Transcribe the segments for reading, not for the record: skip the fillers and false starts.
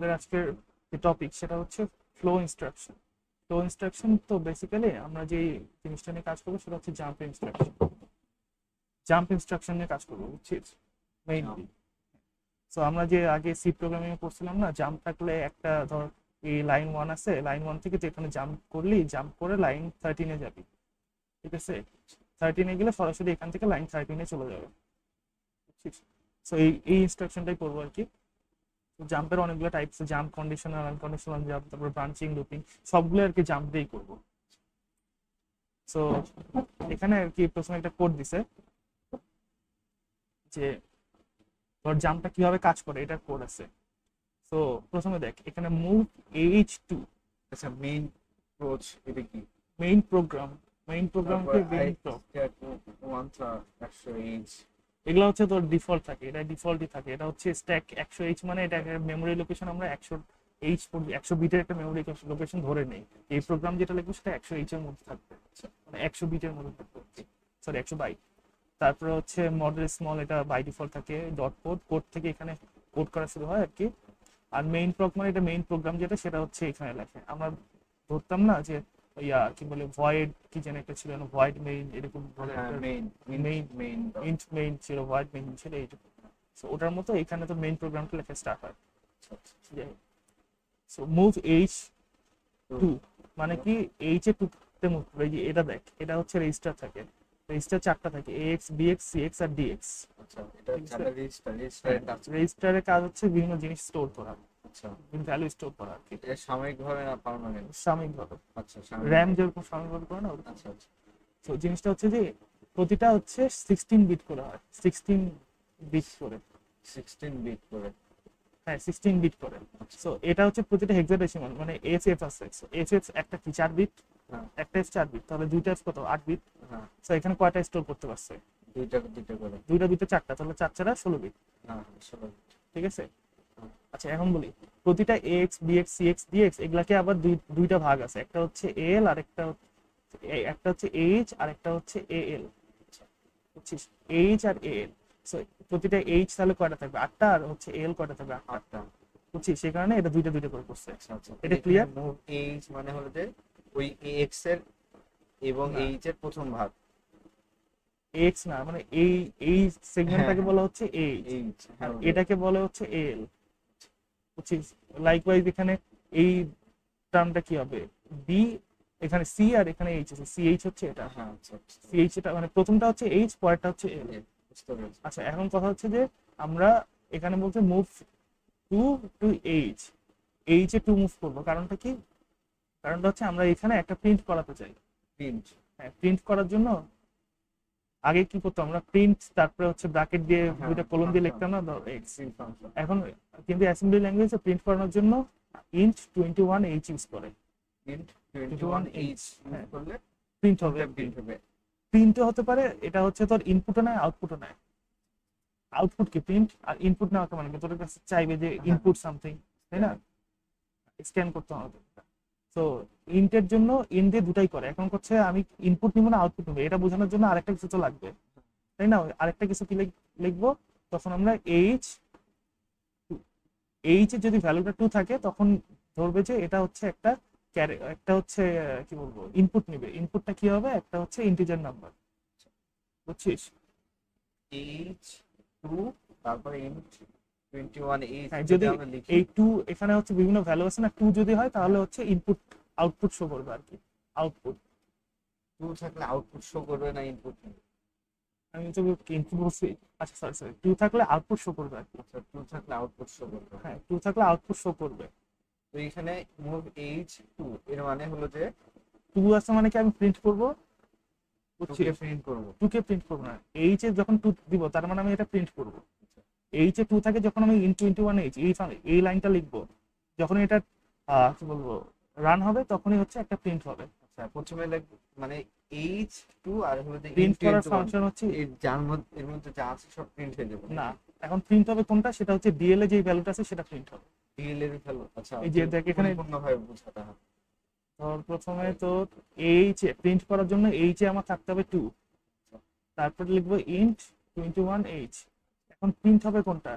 আমাদের আজকের যে টপিক সেটা হচ্ছে ফ্লো ইনস্ট্রাকশন। ফ্লো ইনস্ট্রাকশন তো বেসিক্যালি আমরা যে জিনিসটা নিয়ে কাজ করবো সেটা হচ্ছে জাম্প ইনস্ট্রাকশন। জাম্প ইনস্ট্রাকশন নিয়ে কাজ করবো, বুঝছিস, মেইনলি। সো আমরা যে আগে সি প্রোগ্রামিং করছিলাম না, জাম্প থাকলে একটা ধর এই লাইন 1 আছে, লাইন 1 থেকে যেখানে জাম্প করলি, জাম্প করে লাইন 13-এ যাবি, ঠিক আছে। 13-এ গেলে সরাসরি এখান থেকে লাইন 13-এ চলে যাবে, বুঝছিস। সো এই ইনস্ট্রাকশনটাই করবো আর কি। জাম্পের অনেকগুলো types, jump conditional, unconditional jump, তারপর ব্রাঞ্চিং, লুপিং, সবগুলো আর কি জাম্প দিয়েই করবো। সো এখানে আর কি প্রথমে একটা কোড দিছে যে ধর জাম্পটা কিভাবে কাজ করে, এটার কোড আছে। সো প্রথমে দেখ এখানে মুভ H2। আচ্ছা, মেইন কোচ এটা কি? মেইন প্রোগ্রাম, মেইন প্রোগ্রাম তারপর কি I main pro, stack 100H। এগুলো হচ্ছে তোর ডিফল্ট থাকে, এটা ডিফল্টই থাকে। এটা হচ্ছে স্ট্যাক 100H, মানে এটা মেমোরি লোকেশন আমরা 100H 100 বিটের একটা মেমোরি লোকেশন ধরে নেই। এই প্রোগ্রাম যেটা লিখবো সেটা 100H এর মধ্যে থাকবে, মানে 100 বিটের মধ্যে থাকবে, সরি 100 বাইট। তারপরে হচ্ছে মডেল স্মল, এটা বাই ডিফল্ট থাকে। ডট কোড, কোড থেকে এখানে কোড করা শুরু হয় আর কি। আর মেইন প্রোগ্রাম, মানে এটা মেইন প্রোগ্রাম যেটা সেটা হচ্ছে এখানে লেখে। আমরা ধরতাম না যে ইয়া কি বলে ভয়েড কি যেন একটা ছিল না, ভয়েড মেইন এরকম ধরে হ্যাঁ, একটা main main main int main ছিল, ভয়েড মেইন ছিল এইটুকু। সো ওটার মতো এখানে তো মেইন প্রোগ্রামটা লেখা স্টার্ট হয়। সো মুভ H2 মানে কি, এইচ এ 2 তে মুভ করবে। এই যে এটা দেখ, এটা হচ্ছে রেজিস্টার থাকে, রেজিস্টার 4টা থাকে, AX BX CX আর DX। আচ্ছা, এটা চারটা রেজিস্টারের কাজ। রেজিস্টারের কাজ হচ্ছে বিভিন্ন জিনিস স্টোর করা, আচ্ছা, বিভিন্ন ভ্যালু স্টোর করা আর কি, এটা সাময়িকভাবে না পার্মানেন্ট? সাময়িকভাবে। আচ্ছা, সাময়িক। র্যাম যেরকম সাময়িকভাবে করে না ওরকম। আচ্ছা আচ্ছা। তো জিনিসটা হচ্ছে যে প্রতিটা হচ্ছে 16 বিট করে হয়, 16 বিট করে। 16 বিট করে? হ্যাঁ 16 বিট করে। সো এটা হচ্ছে প্রতিটা হেক্সাডেসিমাল, মানে FF আছে। FF একটা কি 4 বিট, হ্যাঁ একটা F 4 বিট, তাহলে দুইটা F কত 8 বিট। হ্যাঁ, সো এখানে কয়টা স্টোর করতে পারছে, দুইটা দুইটা করে। দুইটা দুইটা 4টা, তাহলে 4 4 16 বিট, হ্যাঁ, আসলে ঠিক আছে। আচ্ছা এখন বলি, প্রতিটা AX BX CX DX এগুলাকে আবার দুইটা ভাগ আছে, একটা হচ্ছে AL আর একটা হচ্ছে AH আর একটা হচ্ছে AL, বুঝছিস, AH আর AL। সো প্রতিটা H তাহলে কয়টা থাকবে 8টা, আর হচ্ছে AL কয়টা থাকবে 8টা, 8টা। বুঝছিস, সেই কারণে এটা দুইটা দুইটা করে করছে। আচ্ছা আচ্ছা, এটা ক্লিয়ার? মুভ এইচ মানে হলো যে ওই এক্স এর এবং না, এইচ এর প্রথম ভাগ। AX না, মানে এই সেগমেন্টটাকে হ্যাঁ বলা হচ্ছে AH, এইচ, আর হ্যাঁ এটাকে বলা হচ্ছে AL, বুঝছিস। লাইকওয়াইজ এখানে এই টার্মটা কি হবে, বি, এখানে সি আর এখানে এইচ আছে, সিএইচ হচ্ছে এটা, হ্যাঁ। আচ্ছা আচ্ছা, সিএইচ এটা মানে প্রথমটা হচ্ছে এইচ, পরেরটা হচ্ছে এল। বুঝতে পেরেছি। আচ্ছা এখন কথা হচ্ছে যে আমরা এখানে বলতে move to two H, H A two move করবো, কারণটা কি, কারণটা হচ্ছে আমরা এখানে একটা প্রিন্ট করাতে চাই। প্রিন্ট? হ্যাঁ, প্রিন্ট করার জন্য আগে কি করতাম আমরা, প্রিন্ট তারপরে হচ্ছে ব্র্যাকেট দিয়ে হ্যাঁ, দুইটা কলম দিয়ে লিখতাম না এক্স। Print function. এখন কিন্তু অ্যাসেম্বলি ল্যাঙ্গুয়েজে প্রিন্ট করানোর জন্য ইন্ট 21H ইউজ করে। প্রিন্ট 21H হ্যাঁ, করলে প্রিন্ট হবে, প্রিন্ট হবে। প্রিন্টও হতে পারে, এটা হচ্ছে তোর ইনপুটও নেয় আউটপুটও নেয়। আউটপুট কি প্রিন্ট, আর ইনপুট নেওয়াকে মানে কি, তোর কাছে চাইবে যে ইনপুট সামথিং, তাই না, স্ক্যান করতে হবে। তো ইন্টের জন্য ইন দিয়ে দুটাই করে, এখন হচ্ছে আমি ইনপুট নিব না আউটপুট নিবো, এটা বোঝানোর জন্য আরেকটা কিছু তো লাগবে, তাই না। আরেকটা কিছু কি লিখবো, তখন আমরা এইচ এর যদি ভ্যালুটা 2 থাকে তখন ধরবে যে এটা হচ্ছে একটা একটা হচ্ছে কি বলবো ইনপুট নিবে, ইনপুটটা কি হবে, একটা হচ্ছে ইন্টিজার নাম্বার, বুঝছিস। এইচ টু, তারপরে ইন্ট 21H হ্যাঁ, যদি যদি আমরা লিখি। এই 2 এখানে হচ্ছে বিভিন্ন ভ্যালু আছে না, 2 যদি হয় তাহলে হচ্ছে ইনপুট আউটপুট শো করবে আর কি, আউটপুট। 2 থাকলে আউটপুট শো করবে না ইনপুট? আমি তো ইনপুট বলছি, আচ্ছা সরি সরি, 2 থাকলে আউটপুট শো করবে আর কি। আচ্ছা, 2 থাকলে আউটপুট শো করবে। হ্যাঁ, 2 থাকলে আউটপুট শো করবে। তো এখানে মুভ এইচ টু এর মানে হলো যে 2 আছে মানে কি আমি প্রিন্ট করব, 2 বুঝছিস, কে প্রিন্ট করব। 2 কে প্রিন্ট করব না, এইচ এ যখন 2 দিব তার মানে আমি এটা প্রিন্ট করব। এইচ এ 2 থাকে যখন আমি ইন 21H এই লাইনটা লিখবো, যখন এটা কি বলবো রান হবে তখনই হচ্ছে একটা প্রিন্ট হবে। আচ্ছা, প্রথমে মানে এইচ টু আর হলো যে প্রিন্ট ইন্ট করার 21, ফাংশন হচ্ছে এর যার মধ্যে এর মধ্যে যা আছে সব প্রিন্ট হয়ে যাবে না, এখন প্রিন্ট হবে কোনটা, সেটা হচ্ছে ডিএল এ যে ভ্যালুটা আছে সেটা প্রিন্ট হবে। ডিএল এর ভ্যালু। আচ্ছা, এই যে দেখ এখানে পরিপূর্ণভাবে বোঝাতে হবে। ধর প্রথমে তো এইচ এ প্রিন্ট করার জন্য এইচ এ আমার থাকতে হবে 2, তারপর লিখবো ইন্ট 21H। এখন প্রিন্ট হবে কোনটা,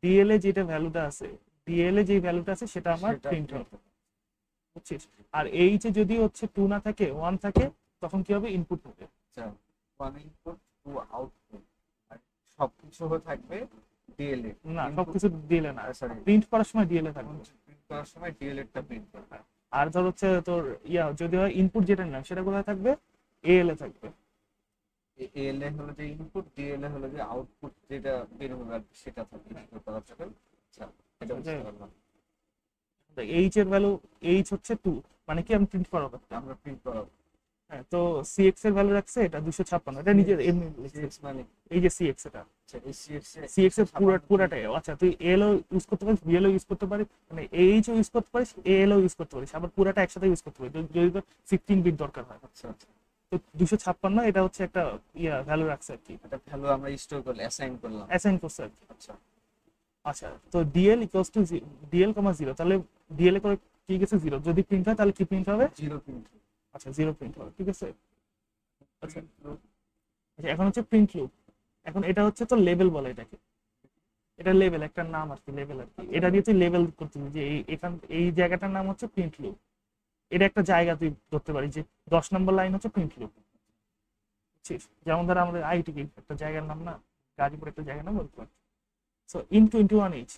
ডিএল এ যেটা ভ্যালুটা আছে, ডিএল এ যে ভ্যালুটা আছে সেটা আমার সেটা প্রিন্ট print হবে, বুঝছিস? আর এইচ এ যদি হচ্ছে 2 না থাকে 1 থাকে তখন কি হবে, ইনপুট হবে। আচ্ছা, ওয়ান ইনপুট টু আউটপুট, আর সবকিছু হয়ে থাকবে ডিএলএ। না, সবকিছু ডিএল এ না, সরি, প্রিন্ট করার সময় ডিএল এ থাকবে। প্রিন্ট করার সময় ডিএলএ টা প্রিন্ট করবে। আর ধর হচ্ছে তোর যদি হয় ইনপুট যেটা না সেটা কোথায় থাকবে, এএল এ থাকবে। এএলএ হলো যে ইনপুট, ডিএলএ হলো যে আউটপুট, যেটা বের হবে আর কি, সেটা থাকবে। আচ্ছা, এটা বুঝতে পারলাম। এইচ এর ভ্যালু, এইচ হচ্ছে 2, মানে কি আমি প্রিন্ট করাবো। আমরা প্রিন্ট করাবো। হ্যাঁ, তো সিএক্স এর ভ্যালু রাখছে এটা 256, এটা নিজের এমনি লিখছে। সিএক্স মানে, এই যে সিএক্স, এটা আচ্ছা এই সিএক্স সিএক্স এর পুরাটাই। আচ্ছা, তুই এল ও ইউজ করতে পারিস, বিএল ও ইউজ করতে পারিস, মানে এইচ ও ইউজ করতে পারিস, এল ও ইউজ করতে পারিস, আবার পুরাটা একসাথে ইউজ করতে পারিস যদি তোর 15 বিট দরকার হয়। আচ্ছা আচ্ছা, তো 256 এটা হচ্ছে একটা ভ্যালু রাখছে আর কি, এটা ভ্যালু আমরা স্টোর করলে অ্যাসাইন করলাম। অ্যাসাইন করছে আর কি। আচ্ছা, আচ্ছা, তো ডিএল ইকুয়ালস টু ডিএল, 0, তাহলে ডিএল এ করে কি গেছে 0, যদি প্রিন্ট হয় তাহলে কি প্রিন্ট হবে, জিরো প্রিন্ট। আচ্ছা 0 প্রিন্ট হবে, ঠিক আছে। আচ্ছা, আচ্ছা, এখন হচ্ছে প্রিন্ট লুপ। এখন এটা হচ্ছে তো লেভেল বলে এটাকে, এটা লেভেল, একটা নাম আর কি, লেভেল আর কি। এটা দিয়ে তুই লেভেল করছিস যে এই জায়গাটার নাম হচ্ছে প্রিন্ট লুপ। এটা একটা জায়গা তুই ধরতে পারিস যে 10 নম্বর লাইন হচ্ছে প্রিন্ট লুপ, বুঝছিস? যেমন ধর আমাদের আইটি একটা জায়গার নাম না, গাজীপুর একটা জায়গার নাম বলতে পারছি। সো ইন 21H,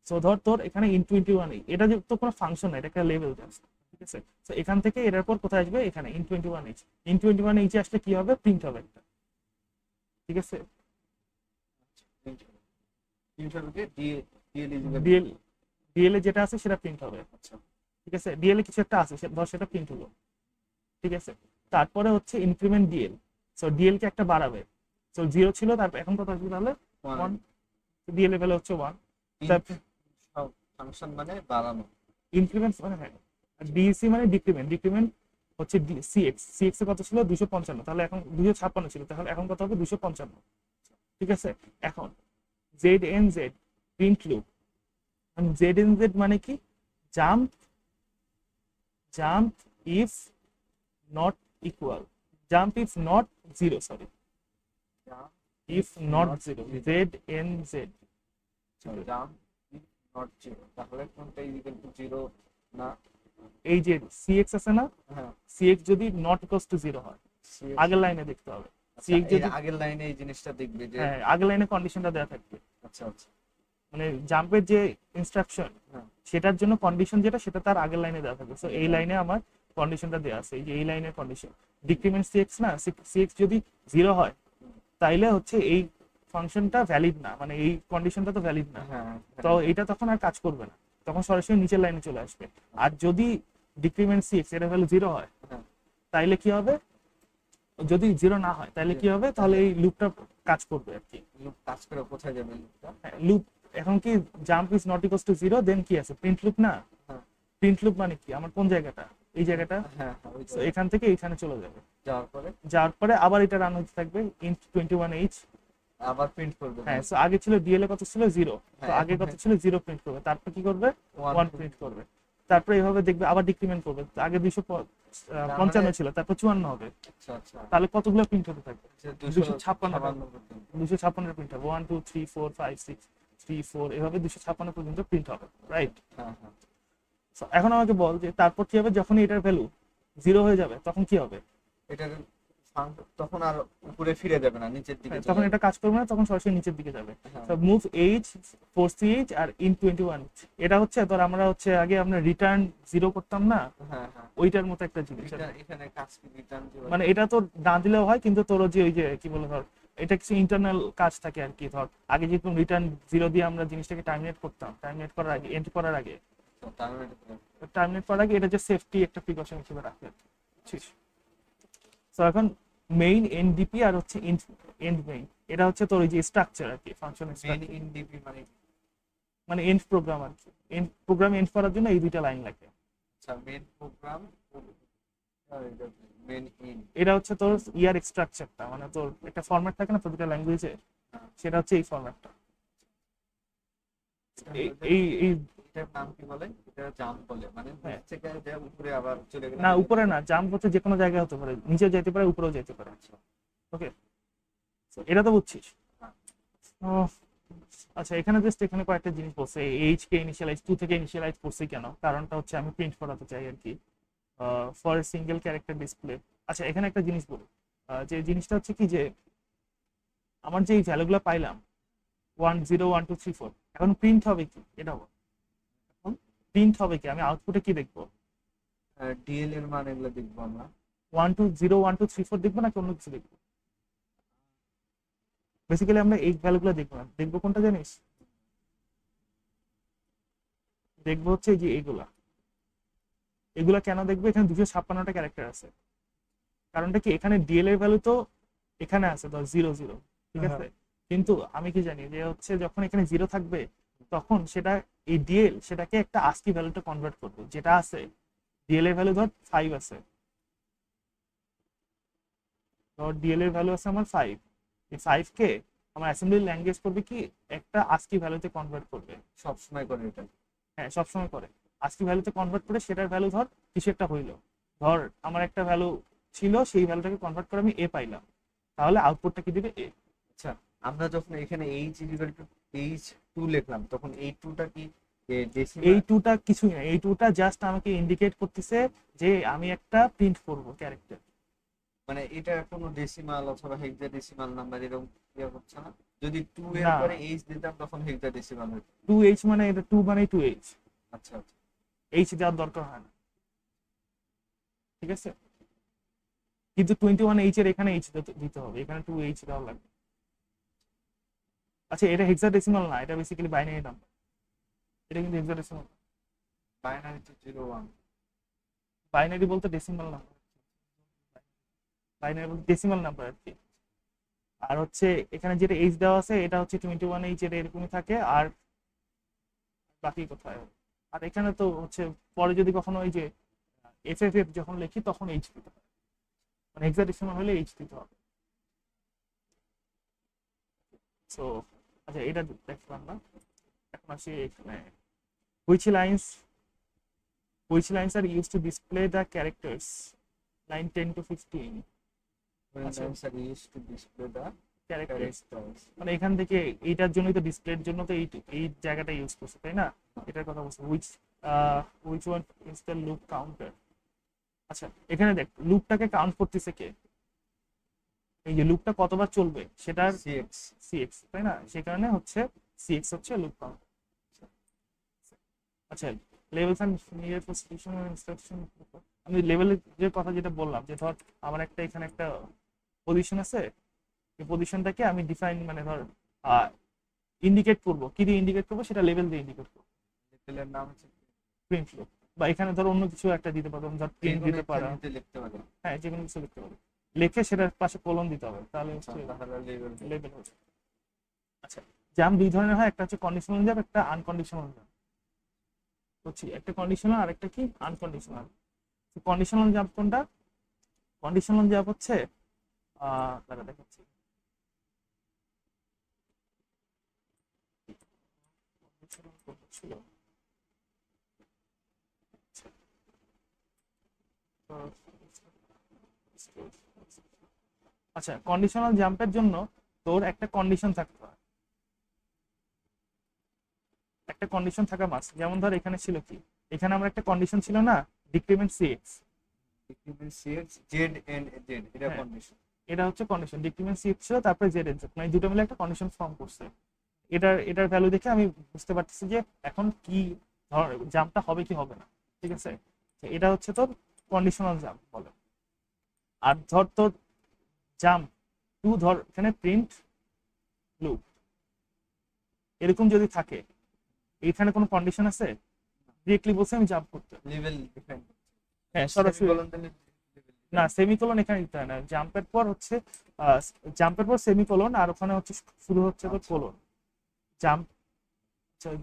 সো ধর তোর এখানে ইন 21H, এটা যে তো কোনো ফাংশন না, এটা একটা লেভেল জাস্ট, ঠিক আছে। সো এখান থেকে এটার পর কোথায় আসবে, এখানে ইন 21H, ইন 21H আসলে কি হবে, প্রিন্ট হবে একটা, ঠিক আছে। প্রিন্ট হবে কি ডিএল ডিএল, ডিএল এ যেটা আছে সেটা প্রিন্ট হবে, আচ্ছা, ঠিক আছে। ডিএল এ কিছু একটা আছে, ধর সেটা প্রিন্ট হলো, ঠিক আছে। তারপরে হচ্ছে ইনক্রিমেন্ট ডিএল, সো ডিএল কে একটা বাড়াবে। সো 0 ছিল, তারপর এখন কত আসবে তাহলে 1, ডিএল এর ভ্যালু হচ্ছে 1। ফাংশন মানে বাড়ানো, ইনক্রিমেন্ট মানে হ্যাঁ, ডিসি মানে ডিক্রিমেন্ট, ডিক্রিমেন্ট হচ্ছে সিএক্স, সিএক্স এ কত ছিল 255, তাহলে এখন 256 ছিল, তাহলে এখন কত হবে 255, ঠিক আছে। এখন Z N Z print loop, Z N Z মানে কি, jump, jump if not equal, jump if not 0, sorry, if not 0, Z N Z. Jump not zero, তাহলে কোনটা ইকুয়াল টু জিরো না, এই যে সিএক্স আছে না, হ্যাঁ সিএক্স যদি নট ইকুয়ালস টু 0 হয়, আগের লাইনে দেখতে হবে। সিএক্স যদি আগের লাইনে এই জিনিসটা দেখবে যে, হ্যাঁ, আগের লাইনে কন্ডিশনটা দেওয়া থাকবে, আচ্ছা আচ্ছা, মানে জাম্পের যে ইনস্ট্রাকশন হ্যাঁ সেটার জন্য কন্ডিশন যেটা, সেটা তার আগের লাইনে দেওয়া থাকবে। সো এই লাইনে আমার কন্ডিশনটা দেওয়া আছে, এই যে এই লাইনের কন্ডিশন, ডিক্রিমেন্ট সিএক্স না, সিএক্স যদি 0 হয় তাইলে হচ্ছে এই ফাংশনটা ভ্যালিড না, মানে এই কন্ডিশনটা তো ভ্যালিড না, হ্যাঁ, তো এটা তখন আর কাজ করবে না, তখন সরাসরি নিচের লাইনে চলে আসবে। আর যদি ডিক্রিমেন্ট সিএক্স এটা ভ্যালু 0 হয়, হ্যাঁ, তাইলে কি হবে, যদি 0 না হয় তাহলে কি হবে, তাহলে এই লুপটা কাজ করবে আর কি। লুপ কাজ করে কোথায় যাবে লুপটা, লুপ এখন কি, jump is not equals to 0, দেন কি আছে, প্রিন্ট লুপ না, হ্যাঁ প্রিন্ট লুপ মানে কি, আমার কোন জায়গাটা, এই জায়গাটা, হ্যাঁ হ্যাঁ, ওই তো এখান থেকে এইখানে চলে যাবে, যাওয়ার পরে যাওয়ার পরে আবার এটা রান হতে থাকবে ইন 21H। আবার প্রিন্ট করবে, হ্যাঁ, সো আগে ছিল ডিএল এ কত ছিল 0, তো হ্যাঁ, আগে কত ছিল 0 প্রিন্ট করবে, তারপর কি করবে 1 ওয়ান প্রিন্ট করবে, তারপর এইভাবে দেখবে আবার ডিক্রিমেন্ট করবে, আগে 255 ছিল, তারপর 54 হবে, আচ্ছা আচ্ছা, তাহলে কতগুলো প্রিন্ট হতে থাকবে, 256 256 প্রিন্ট হবে, 1 2 3 4 5 6 3 4, এভাবে 256 পর্যন্ত প্রিন্ট হবে, রাইট। হ্যাঁ হ্যাঁ, এখন আমাকে বল যে তারপর কি হবে, যখন এটার ভ্যালু 0 হয়ে যাবে তখন কি হবে, এটার তখন আর উপরে ফিরে যাবে না, নিচের দিকে তখন এটা কাজ করবে না, তখন সরাসরি নিচের দিকে যাবে। Move H 4ch R in 21, এটা হচ্ছে ধর আমরা হচ্ছে আগে আমরা রিটার্ন 0 করতাম না, হ্যাঁ হ্যাঁ, ওইটার মতো একটা জিনিস আর কি। এখানে কাজ কি রিটার্ন, মানে এটা তো না দিলেও হয়, কিন্তু তোর যে ওই যে কি বলে ধর, এটা কিছু ইন্টারনাল কাজ থাকে আর কি। ধর আগে যেরকম রিটার্ন 0 দিয়ে আমরা জিনিসটাকে টার্মিনেট করতাম, টার্মিনেট করার আগে, এন্ড করার আগে, টার্মিনেট করার আগে এটা যে সেফটি একটা প্রিকশন হিসেবে রাখে, বুঝছিস? তো এখন মেইন এনডিপি আর হচ্ছে এন্ড মেইন, এটা হচ্ছে তোর ওই যে স্ট্রাকচার আর কি, ফাংশনের মেইন ইনডিপি মানে, মানে এন্ড প্রোগ্রাম আর কি, এন্ড প্রোগ্রাম এন্ড করার জন্য এই দুইটা লাইন লাগে। আচ্ছা, মেইন প্রোগ্রাম, মেইন ইন, এটা হচ্ছে তোর ইয়ার স্ট্রাকচারটা, মানে তোর একটা ফরম্যাট থাকে না প্রতিটা ল্যাঙ্গুয়েজে, সেটা হচ্ছে এই ফরম্যাটটা। এই এই এটার নাম কি বলে, এটা জাম্প বলে, মানে হ্যাঁ। নিচ থেকে যে উপরে আবার চলে গেলে, না, উপরে না, জাম্প হচ্ছে যে কোনো জায়গায় হতে পারে, নিচেও যেতে পারে উপরেও যেতে পারে, ওকে, এটা তো বুঝছিস। হ্যাঁ। ও আচ্ছা, এখানে জাস্ট এখানে কয়েকটা জিনিস বলছে, এইচ কে ইনিশিয়ালাইজ, টু থেকে ইনিশিয়ালাইজ করছি কেন, কারণটা হচ্ছে আমি প্রিন্ট করাতে চাই আর কি, ফর সিঙ্গেল ক্যারেক্টার ডিসপ্লে। আচ্ছা, এখানে একটা জিনিস বলি, যে জিনিসটা হচ্ছে কি, যে আমার যে এই ভ্যালুগুলো পাইলাম 1 0 1 2 3 4, এখন প্রিন্ট হবে কি, এটা বল। এখন প্রিন্ট হবে কি, আমি আউটপুটে কি দেখবো? ডিএল এর মান এগুলো দেখবো আমরা। 1 2 0 1 2 3 4 দেখবো নাকি অন্য কিছু দেখবো? বেসিক্যালি আমরা এই ভ্যালুগুলো দেখবো না, দেখবো কোনটা জানিস? দেখবো হচ্ছে এই যে এইগুলা। এগুলা কেন দেখবো? এখানে 256টা ক্যারেক্টার আছে, কারণটা কি, এখানে ডিএল এর ভ্যালু তো এখানে আছে ধর 0 0, ঠিক আছে, কিন্তু আমি কি জানি যে হচ্ছে যখন এখানে 0 থাকবে তখন সেটা, এই ডিএল সেটাকে একটা আস্কি ভ্যালুতে কনভার্ট করবে, যেটা আছে ডিএল এর ভ্যালু ধর 5 আছে, ধর ডিএল এর ভ্যালু আছে আমার 5, এই 5 কে আমার অ্যাসেম্বলি ল্যাঙ্গুয়েজ করবে কি, একটা আস্কি ভ্যালুতে কনভার্ট করবে। সবসময় করে এটা। হ্যাঁ, সবসময় করে। আস্কি ভ্যালুতে কনভার্ট করে সেটার ভ্যালু ধর কিছু একটা হইলো, ধর আমার একটা ভ্যালু ছিল, সেই ভ্যালুটাকে কনভার্ট করে আমি এ পাইলাম, তাহলে আউটপুটটা কি দিবে? এ। আচ্ছা, আমরা যখন এখানে H equal to H two লিখলাম, তখন এই টুটা কি ডেসিমাল? এই টুটা কিছুই না, এই টুটা জাস্ট আমাকে ইন্ডিকেট করতেছে যে আমি একটা প্রিন্ট করব ক্যারেক্টার। মানে এটা কোনো ডেসিমাল অথবা হেক্সাডেসিমাল নাম্বার এরকম ইয়ে হচ্ছে না? যদি টু এর না, পরে এইচ দিতাম তখন হেক্সাডেসিমাল হতো। 2h মানে এটা 2 মানে 2h, আচ্ছা আচ্ছা। এইচ দেওয়ার দরকার হয় না, ঠিক আছে, কিন্তু 21h এর এখানে এইচ দিতে হবে, এখানে 2h দেওয়া লাগবে। আচ্ছা, এটা হেক্সাডেসিমাল না, এটা বেসিক্যালি বাইনারি নাম্বার, এটা কিন্তু হেক্সাডেসিমাল। বাইনারি তো 0 1। বাইনারি বলতে ডেসিমাল নাম্বার, বাইনারি বলতে ডেসিমাল নাম্বার আর কি। আর হচ্ছে এখানে যেটা এইচ দেওয়া আছে এটা হচ্ছে 21h এর এরকমই থাকে, আর বাকি কোথায়? আর এখানে তো হচ্ছে পরে যদি কখনো ওই যে এফএফএফ যখন লিখি তখন এইচ দিতে হবে, মানে হেক্সাডেসিমাল হলে এইচ দিতে হবে। সো আচ্ছা, এটা দেখলাম না, এখন আসি এখানে, which lines which lines are used to display the characters, line 10 to 15 When আচ্ছা, lines are used to display the characters, characters. মানে এখান থেকে এইটার জন্যই তো, ডিসপ্লের জন্য তো এই এই জায়গাটা ইউজ করছে, তাই না? এটার কথা বলছে, which one is the loop counter। আচ্ছা, এখানে দেখ লুপটাকে কাউন্ট করতেছে কে, এই যে লুপটা কতবার চলবে সেটার cx। সিএক্স, তাই না, সেই কারণে হচ্ছে সিএক্স হচ্ছে লুপ কাউন্ট। আচ্ছা, levels and near prosecution instruction, আমি লেভেলের যে কথা যেটা বললাম, যে ধর আমার একটা এখানে একটা পজিশন আছে, এই পজিশনটাকে আমি ডিফাইন, মানে ধর ইন্ডিকেট করবো, কি দিয়ে ইন্ডিকেট করবো, সেটা লেভেল দিয়ে ইন্ডিকেট করবো, লেভেলের নাম হচ্ছে প্রিন্ট লুপ। বা এখানে ধর অন্য কিছু একটা দিতে পারো, ধর প্রিন্ট যেকোনো দিতে একটা পারো, নিতে লিখতে পারে। হ্যাঁ যে কোনো কিছু লিখতে পারো, লিখে সেটার পাশে কলন দিতে হবে, তাহলে হচ্ছে তাহলে লেভেল। লেভেল হবে। আচ্ছা, জাম্প দুই ধরনের হয়, একটা হচ্ছে কন্ডিশনাল জাম্প, একটা আনকন্ডিশনাল জাম্প। হচ্ছে একটা কন্ডিশনাল আর একটা কি আনকন্ডিশনাল। কন্ডিশনাল জাম্প কোনটা? কন্ডিশনাল জাম্প হচ্ছে তারা দেখাচ্ছি, ছিল। আচ্ছা, কন্ডিশনাল জাম্পের জন্য তোর একটা কন্ডিশন থাকতে হয়, একটা কন্ডিশন থাকা মাস্ট। যেমন ধর এখানে ছিল কি, এখানে আমার একটা কন্ডিশন ছিল না, decrement CX, decrement cx Z and Z, এটা হ্যাঁ। কন্ডিশন। এটা হচ্ছে কন্ডিশন, ডিক্রিমেন্ট সিএক্স ছিল, তারপরে জেড এন জেড, মানে দুটো মিলে একটা কন্ডিশন ফর্ম করছে। এটার ভ্যালু দেখে আমি বুঝতে পারতেছি যে এখন কি ধর জাম্পটা হবে কি হবে না, ঠিক আছে, তো এটা হচ্ছে তোর কন্ডিশনাল জাম্প বলে। আর ধর তোর জাম্প টু, ধর এখানে প্রিন্ট লুপ এরকম যদি থাকে, এখানে কোনো কন্ডিশন আছে, ডিরেক্টলি বলছে আমি জাম্প করতে, লেভেল ডিফাইন। হ্যাঁ সরাসরি, বলুন তাহলে না সেমিকোলন এখানে দিতে হয় না, জাম্পের পর হচ্ছে জাম্পের পর সেমিকোলন, আর ওখানে হচ্ছে শুরু হচ্ছে তোর কোলন, জাম্প,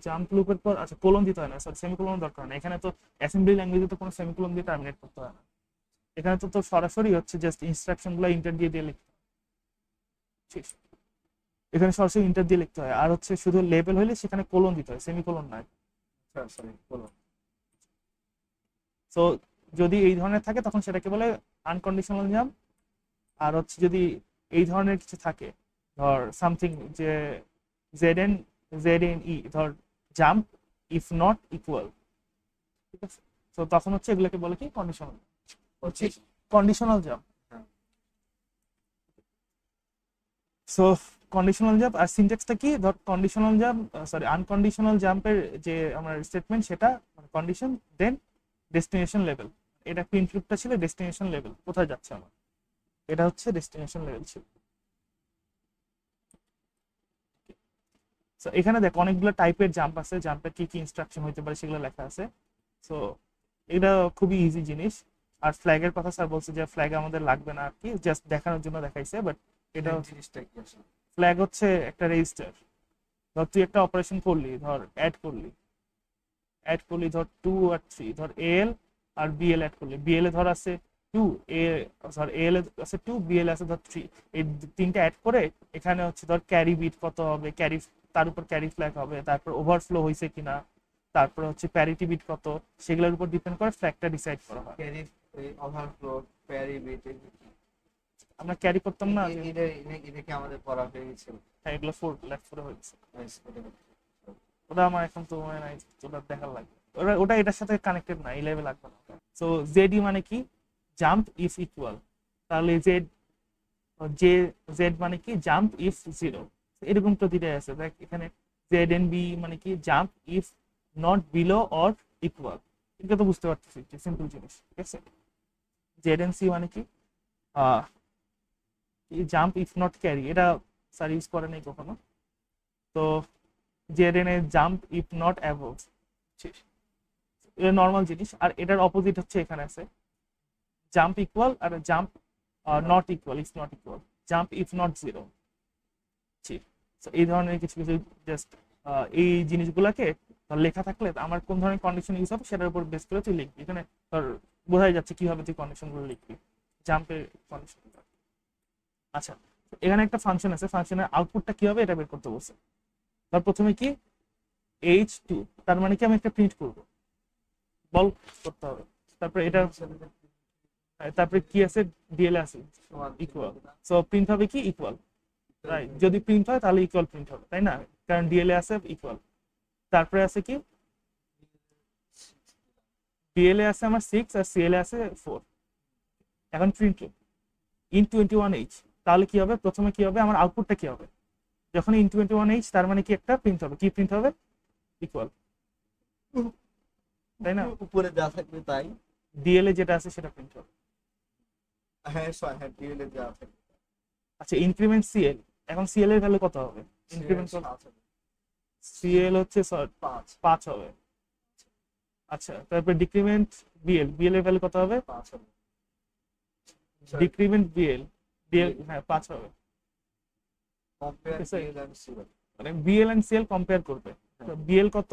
জাম্প লুপের পর আচ্ছা কোলন দিতে হয় না, সরি সেমিকোলন দরকার না, এখানে তো অ্যাসেম্বলি ল্যাঙ্গুয়েজে তো কোনো সেমিকোলন দিয়ে টার্মিনেট করতে হয় না, এখানে তো তোর সরাসরি হচ্ছে জাস্ট ইনস্ট্রাকশন গুলো ইন্টার দিয়ে দিয়ে লিখতে হয়, ঠিক? এখানে সরাসরি ইন্টার দিয়ে লিখতে হয়, আর হচ্ছে শুধু লেবেল হলে সেখানে কোলন দিতে হয়, সেমিকোলন নয়। সরি বলুন। সো যদি এই ধরনের থাকে তখন সেটাকে বলে আনকন্ডিশনাল জাম্প। আর হচ্ছে যদি এই ধরনের কিছু থাকে, ধর সামথিং যে Z N Z N E ধর জাম্প ইফ নট ইকুয়াল, ঠিক আছে। তো তখন হচ্ছে এগুলোকে বলে কি কন্ডিশনাল, হচ্ছে কন্ডিশনাল জাম্প। হ্যাঁ। সো কন্ডিশনাল জাম্প আর সিনট্যাক্সটা কি, ধর কন্ডিশনাল জাম্প সরি আনকন্ডিশনাল জাম্পের যে আমার স্টেটমেন্ট সেটা কন্ডিশন দেন ডেস্টিনেশন লেভেল, এটা প্রিন্ট লুপটা ছিল ডেস্টিনেশন লেভেল, কোথায় যাচ্ছে আমার, এটা হচ্ছে ডেস্টিনেশন লেভেল ছিল। সো এখানে দেখ অনেকগুলো টাইপের জাম্প আছে, জাম্পের কি কি ইনস্ট্রাকশন হইতে পারে সেগুলো লেখা আছে। সো এটা খুবই ইজি জিনিস। আর ফ্ল্যাগের কথা স্যার বলছে যে ফ্ল্যাগ আমাদের লাগবে না আর কি, জাস্ট দেখানোর জন্য দেখাইছে, বাট এটা জিনিসটা কি আসলে? ফ্ল্যাগ হচ্ছে একটা রেজিস্টার। ধর তুই একটা অপারেশন করলি, ধর অ্যাড করলি ধর 2 আর 3, ধর এল আর বিএল অ্যাড করলি, বিএল এ ধর আছে 2, এ ধর এল এ আছে 2, বিএল আছে ধর 3, এই তিনটা অ্যাড করে এখানে হচ্ছে ধর ক্যারি বিট কত হবে, ক্যারি তার উপর ক্যারি ফ্ল্যাগ হবে, তারপর ওভারফ্লো হয়েছে কিনা, তারপর হচ্ছে প্যারিটি বিট কত, সেগুলোর উপর ডিপেন্ড করে ফ্ল্যাগটা ডিসাইড করা হয়। ক্যারি ওভারফ্লো প্যারি বিট আমরা ক্যারি করতাম না যে, এটা কি আমাদের পড়া হয়ে গেছিল? হ্যাঁ এগুলো লেফট 4 হয়ে গেছে। Nice, ওটা আমার এখন তো মনে নাই, ওটা দেখার লাগবে, ওটা এটার সাথে কানেক্টেড না, এই লেভেল লাগবে না। সো জেড মানে কি, জাম্প ইফ ইকুয়াল, তাহলে জেড জে জেড মানে কি জাম্প ইফ 0, এরকম তো দিতে আছে দেখ এখানে। জেড এন বি মানে কি jump if not below or equal, এটা তো বুঝতে পারতেছি, সিম্পল জিনিস, ঠিক আছে। জেড এন সি মানে কি জাম্প ইফ নট ক্যারি, এটা স্যার ইউজ করে নাই কখনো। তো Z N A jump if not above, এটা নর্মাল জিনিস। আর এটার অপোজিট হচ্ছে এখানে আছে জাম্প ইকুয়াল আর jump not equal, if not equal, jump if not 0। এই ধরনের কিছু কিছু জাস্ট এই জিনিসগুলোকে লেখা থাকলে আমার কোন ধরনের কন্ডিশন ইউজ হবে সেটার উপর বেস করে তুই লিখবি। এখানে ধর বোঝাই যাচ্ছে কিভাবে তুই কন্ডিশনগুলো লিখবি, জাম্পের কন্ডিশন। আচ্ছা, এখানে একটা ফাংশন আছে, ফাংশনের আউটপুটটা কি হবে এটা বের করতে বলছে। ধর প্রথমে কি h2, তার মানে কি আমি একটা প্রিন্ট করব, বল করতে হবে। তারপরে এটা তারপরে কি আছে, ডিএল আছে ইকুয়াল, সো প্রিন্ট হবে কি ইকুয়াল, রাইট। যদি প্রিন্ট হয় তাহলে ইকুয়াল প্রিন্ট হবে, তাই না, কারণ ডিএল আছে ইকুয়াল। তারপরে আছে কি, ডিএল আছে আমার 6 আর সিএল আছে 4। এখন প্রিন্ট ইন 21h, তাহলে কি হবে, প্রথমে কি হবে আমার আউটপুটটা কি হবে, যখন ইন 21h তার মানে কি একটা প্রিন্ট হবে, কি প্রিন্ট হবে ইকুয়াল, তাই না, উপরে যা থাকবে তাই। ডিএল এ যেটা আছে সেটা প্রিন্ট হবে। হ্যাঁ হ্যাঁ ডিএল যা থাকবে। আচ্ছা ইনক্রিমেন্ট সিএল, এখন সিএল এর ভ্যালু কত হবে, ইনক্রিমেন্ট সিএল হচ্ছে 5 হবে। আচ্ছা তারপর ডিক্রিমেন্ট বিএল, বিএল এর ভ্যালু কত হবে, 5 হবে। ডিক্রিমেন্ট বিএল, ডিএল হ্যাঁ 5 হবে। কম্পেয়ার ডিএল এন্ড সিএল, মানে বিএল এন্ড সিএল কম্পেয়ার করবে, বিএল কত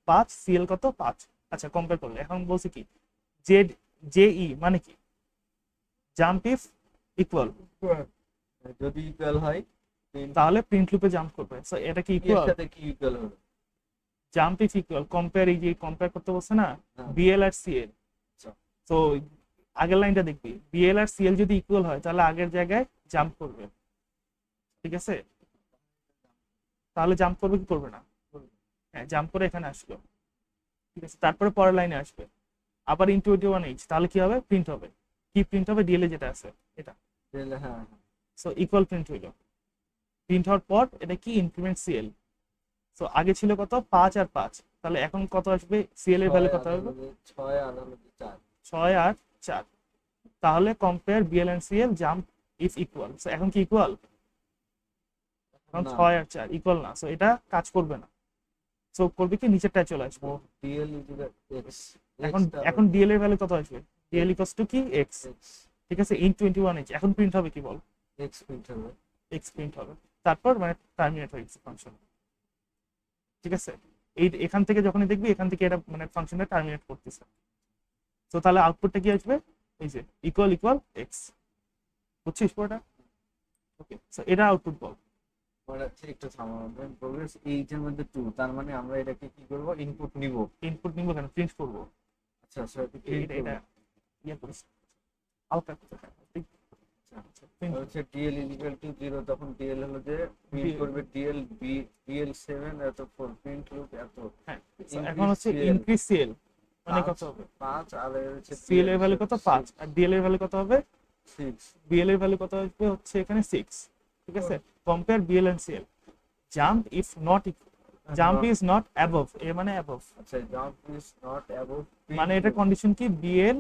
5, সিএল কত 5। আচ্ছা কম্পেয়ার করলে এখন বলছি কি জেড জেই মানে কি জাম্প ইফ ইকুয়াল, যদি ইকুয়াল হয় তাহলে প্রিন্ট লুপে জাম্প করবে। সো এটা কি এর ইকুয়াল, সাথে কি ইকুয়াল হবে? জাম্প ইফ ইকুয়াল কম্পেয়ার, এই যে কম্পেয়ার করতে বলছে না হ্যাঁ। বিএল আর সিএল। আচ্ছা। তো আগের লাইনটা দেখবি, বিএল আর সিএল যদি ইকুয়াল হয় তাহলে আগের জায়গায় জাম্প করবে, ঠিক আছে। তাহলে জাম্প করবে কি করবে না, হ্যাঁ জাম্প করে এখানে আসলো, ঠিক আছে। তারপরে পরের লাইনে আসবে আবার ইন 21h, তাহলে কি হবে প্রিন্ট হবে, কি প্রিন্ট হবে ডিএল এ যেটা আছে এটা, হ্যাঁ সো ইকুয়াল প্রিন্ট হইলো। প্রিন্ট হওয়ার পর এটা কি ইনক্রিমেন্ট সিএল, সো আগে ছিল কত 5 আর 5, তাহলে এখন কত আসবে সিএল এর ভ্যালু কত হবে 6 আর হলো 4, 6 আর 4। তাহলে compare BL and CL jump if equal, so এখন কি ইকুয়াল, এখন 6 আর 4 ইকুয়াল না, সো এটা কাজ করবে না। সো করবে কি নিচেরটায় চলে আসবে, ডিএল ইকুয়াল এক্স। এখন ডিএল এর ভ্যালু কত আসবে, ডিএল ইকুয়ালস টু কি এক্স, ঠিক আছে। ইন 21h এখন প্রিন্ট হবে কি বল, এক্স প্রিন্ট হবে, এক্স প্রিন্ট হবে। তারপর মানে টার্মিনেট হয়ে গেছে ফাংশন, ঠিক আছে। এই এখান থেকে যখনই দেখবি এখান থেকে এটা মানে ফাংশনটা টার্মিনেট করতেছে। তো তাহলে আউটপুটটা কি আসবে, এই যে ইকুয়াল ইকুয়াল এক্স, বুঝছিস পুরোটা, ওকে। সো এটা আউটপুট বল। মানে একটু থামাবেন, প্রোগ্রেস এইচ এর মধ্যে 2, তার মানে আমরা এটাকে কি করব, ইনপুট নিব, ইনপুট নিব কেন, প্রিন্ট করব। আচ্ছা সো এটা ইয়ে করিস হালকা, হচ্ছে ডিএল ইজ ইকুয়াল টু 0, তখন ডিএল হলো যে প্রিন্ট DL করবে ডিএল ডিএল 7 এত 4 প্রিন্ট লুপ এত হ্যাঁ, so এখন ইনক্রিজ হচ্ছে সিএল ইনক্রিজ সিএল মানে 5 কত হবে? 5 আর এর হচ্ছে সিএল ডিএল এর ভ্যালু কত? 5, আর ডিএল এর ভ্যালু কত হবে? 6। বিএল এর ভ্যালু কত আসবে হচ্ছে এখানে 6। ঠিক আছে, compare BL and CL. Jump if not, jump is not above, এ মানে অ্যাবভ, আচ্ছা, জাম্প ইজ নট অ্যাবভ মানে এটা কন্ডিশন কি? বিএল,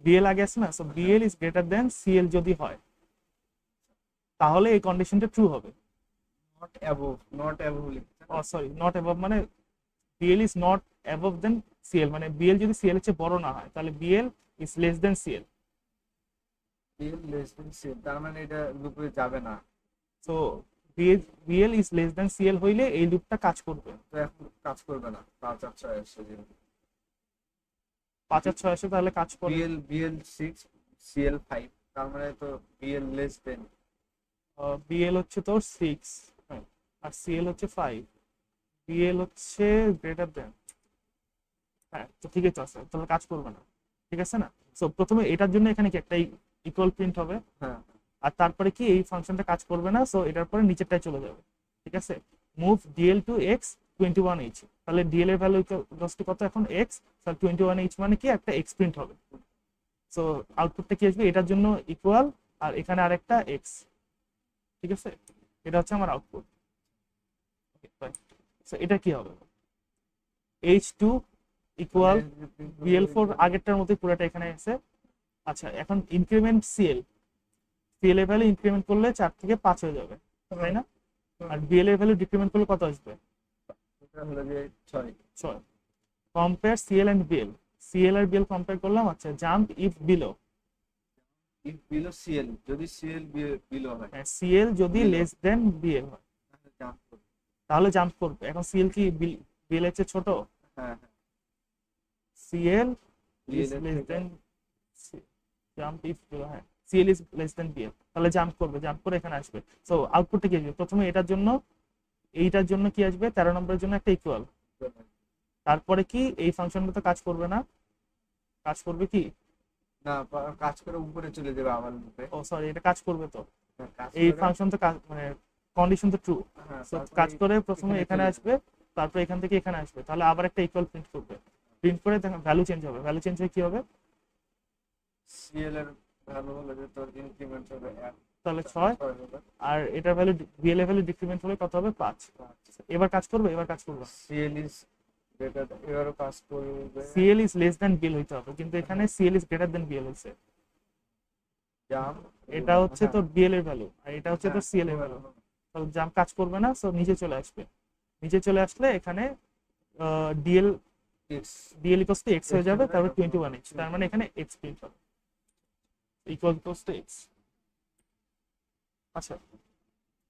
বিএল আগে আছে না, so BL is greater than CL যদি হয় তাহলে এই কন্ডিশনটা ট্রু হবে। নট অ্যাবভ লিখতে ও সরি, নট অ্যাবভ মানে BL is not above than CL, মানে বিএল যদি সিএল এর চেয়ে বড় না হয় তাহলে BL is less than CL. DL less than CL, তার মানে এটা লুপে যাবে না। So BL is less than CL হইলে এই লুপটা কাজ করবে। তো এখন কাজ করবে না, 5 আর 6 আসছে 5 আর 6 আসে তাহলে কাজ করবে। বিএল 6 সিএল 5, তার মানে তো বিএল লেস দেন, বিএল হচ্ছে তোর 6 আর সিএল হচ্ছে 5, বিএল হচ্ছে গ্রেটার দেন, হ্যাঁ তো ঠিকই তো আছে, তাহলে কাজ করবে না। ঠিক আছে না? সো প্রথমে এটার জন্য এখানে কি একটা ইকুয়াল প্রিন্ট হবে, হ্যাঁ আর তারপরে কি এই ফাংশনটা কাজ করবে না, সো এটার পরে নিচেরটায় চলে যাবে। ঠিক আছে, move DL two x 21h, তাহলে ডিএল এর ভ্যালু ইকুয়ালস টু কত এখন? এক্স, তাহলে 21h মানে কি একটা এক্স প্রিন্ট হবে। সো আউটপুটটা কি আসবে? এটার জন্য ইকুয়াল আর এখানে আরেকটা এক্স। ঠিক আছে, এটা হচ্ছে আমার আউটপুট। সো এটা কি হবে? h2 ইকুয়াল BL4 আগেরটার মতোই পুরোটা এখানে আছে। আচ্ছা, এখন ইনক্রিমেন্ট সিএল, সিএল এর ভ্যালু ইনক্রিমেন্ট করলে 4 থেকে 5 হয়ে যাবে, তাই না? আর বিএল এর ভ্যালু ডিক্রিমেন্ট করলে কত আসবে? এটা হলো যে 6। 6। Compare CL and BL, CL আর বিএল কম্পেয়ার করলাম। আচ্ছা, jump if below, if below CL, যদি সিএল বিলো হয় হ্যাঁ সিএল যদি Below। লেস দেন বিএল হয় তাহলে জাম্প করবে। তাহলে জাম্প করবে। এখন সিএল কি বিএল এর চেয়ে ছোট? হ্যাঁ সিএল ইজ BL এর লেস থেকে- দেন জাম্প ইফ বিলো, হ্যাঁ CL is less than BL, তাহলে জাম্প করবে, জাম্প করে এখানে আসবে। সো আউটপুটটা কি আসবে? প্রথমে এটার জন্য, এইটার জন্য কি আসবে? 13 নম্বরের জন্য একটা ইকুয়াল, তারপরে কি এই ফাংশনটা তো কাজ করবে না, কাজ করবে কি? না, কাজ করে উপরে চলে যাবে আবার লুপে। ও সরি, এটা কাজ করবে তো, কাজ এই করে- ফাংশন তো কাজ মানে কন্ডিশন তো ট্রু। হ্যাঁ, সো তারপরে কাজ করে প্রথমে এখানে চলে আসবে, তারপর এখান থেকে এখানে আসবে, তাহলে আবার একটা ইকুয়াল প্রিন্ট করবে, প্রিন্ট করে ভ্যালু চেঞ্জ হবে, ভ্যালু চেঞ্জ হয়ে কি হবে? সিএল এর ভ্যালু হলো যে তোর ইনক্রিমেন্ট হবে 1, তাহলে 6, 6 হবে। আর এটার ভ্যালু বিএল এর ভ্যালু ডিক্রিমেন্ট হলে কত হবে? 5। এবার কাজ করবে, এবার কাজ করবে। সিএল ইজ গ্রেটার, এবারও কাজ করবে। CL is less than BL হইতে হবে, কিন্তু এখানে CL is greater than BL হইছে। জাম্প, এটা হচ্ছে তোর বিএল এর ভ্যালু আর এটা হচ্ছে তোর সিএল এর ভ্যালু, তাহলে জাম্প কাজ করবে না। সো নিচে চলে আসবে, নিচে চলে আসলে এখানে DL DL equals two x হয়ে যাবে, তারপর 21h, তার মানে এখানে এক্স প্রিন্ট হবে, ইকুয়ালস টু এক্স। আচ্ছা,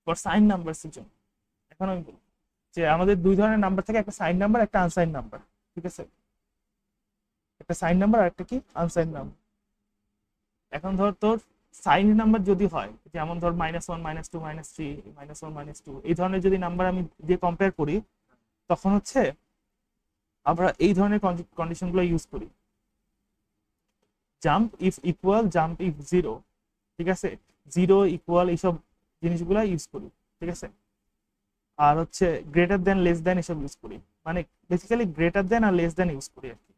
ফর সাইন নাম্বারস এর জন্য এখন আমি বলবো যে আমাদের দুই ধরনের নাম্বার থাকে, একটা সাইন নাম্বার, একটা আনসাইন নাম্বার। ঠিক আছে, একটা সাইন নাম্বার আর একটা কি? Unsigned number. এখন ধর তোর সাইন নাম্বার যদি হয়, যেমন ধর -1, -2, -3, -1, -2, এই ধরনের যদি নাম্বার আমি দিয়ে কম্পেয়ার করি, তখন হচ্ছে আমরা এই ধরনের কন্ডিশনগুলো ইউজ করি, jump if equal, jump if zero, ঠিক আছে, জিরো ইকুয়াল, এইসব জিনিসগুলো ইউজ করি। ঠিক আছে, আর হচ্ছে গ্রেটার দেন, লেস দেন এসব ইউজ করি, মানে বেসিক্যালি গ্রেটার দেন আর লেস দেন ইউজ করি আর কি।